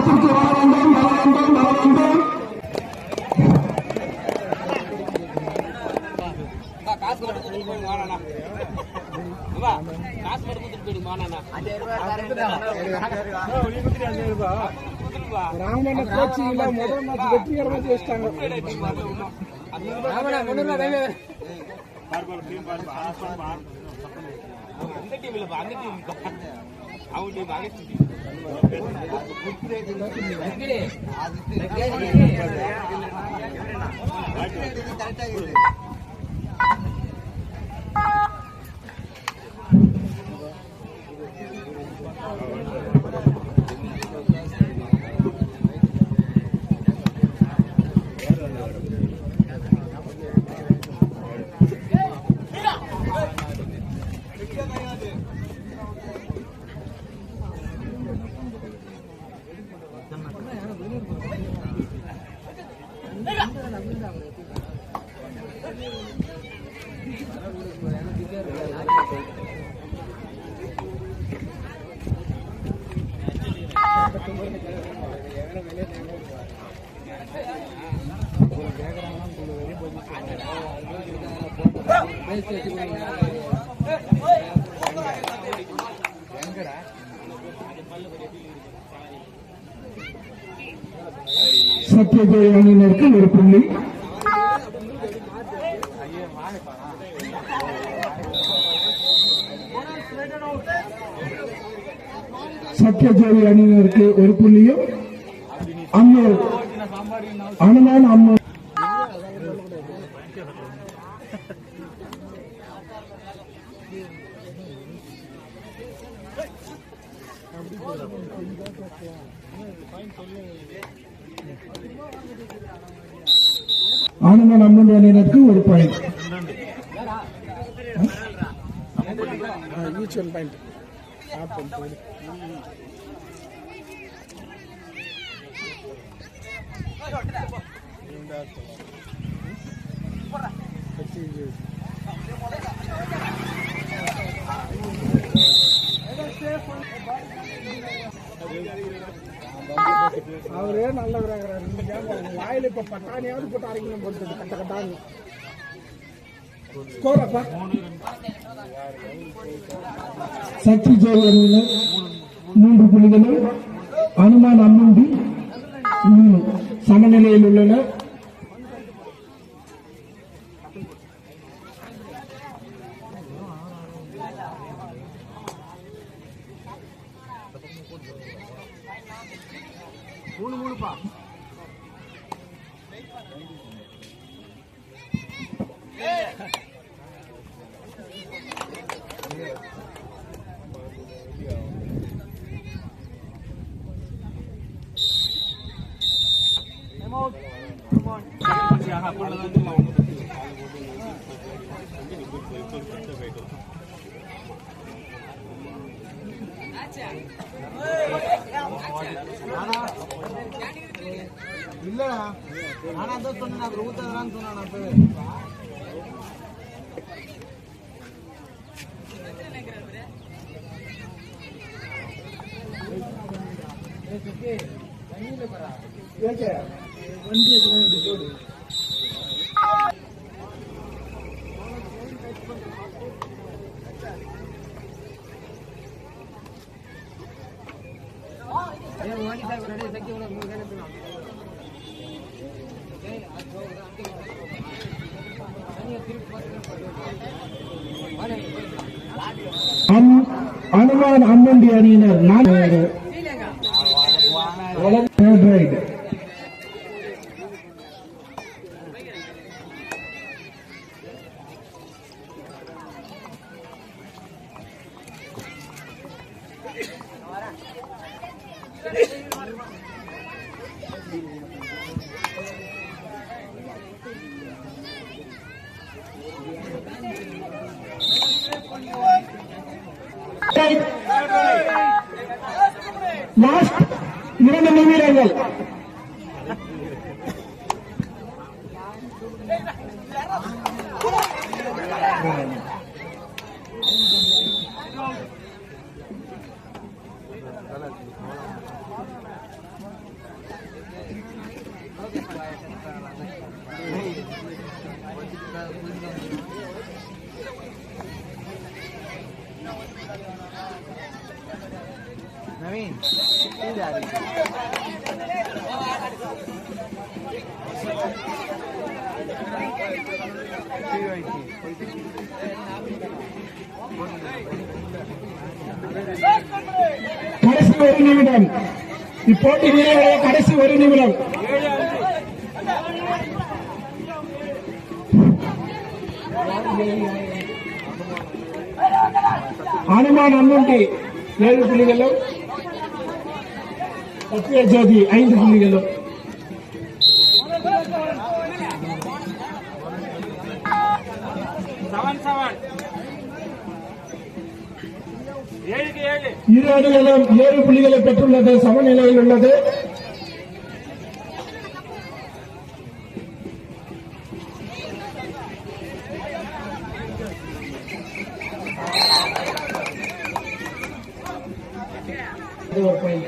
களத்திற்கு வர வேண்டும் வர வேண்டும் வர வேண்டும். ராமண்ண கோச்சிங்ல முதல் மேட்ச் வெற்றிகரமா ஜெயிச்சிட்டாங்க. சத்யஜெய அணியினருக்கு ஒரு புள்ளி. சத்யஜெய அணியினருக்கு ஒரு புள்ளியும் அன்னூர் அனுமான் அம்மன் ஆனந்தன் அம்மன் அணியினருக்கு ஒரு பாயிண்ட். அவரே நல்லவராங்க. வாயில இப்ப பட்டாணியாவது போட்டு அரைக்கணும் போட்டு கட்ட கட்டாங்க. சத்யஜெய அணியினர் 3 புள்ளிகளும் அனுமான் அம்மண்டி சமநிலையில் உள்ளனர். இல்லடா நானா தான் சொன்னேன் ஊத்தாதான்னு சொன்னான். அனுமான் அம்மண்டி அணியினர் 4 லாஸ்ட் 2 நிமிடங்கள். கடைசி ஒரு நிமிடம். இப்போட்டி நிறைவடைய கடைசி ஒரு நிமிடம். அனுமான் அம்மண்டி 7 புள்ளிகளும், சத்ய ஜோதி 5 புள்ளிகளும். இரு அணிகளும் 7 புள்ளிகளை பெற்றுள்ளது. சமநிலையில் உள்ளது. ஒரு point.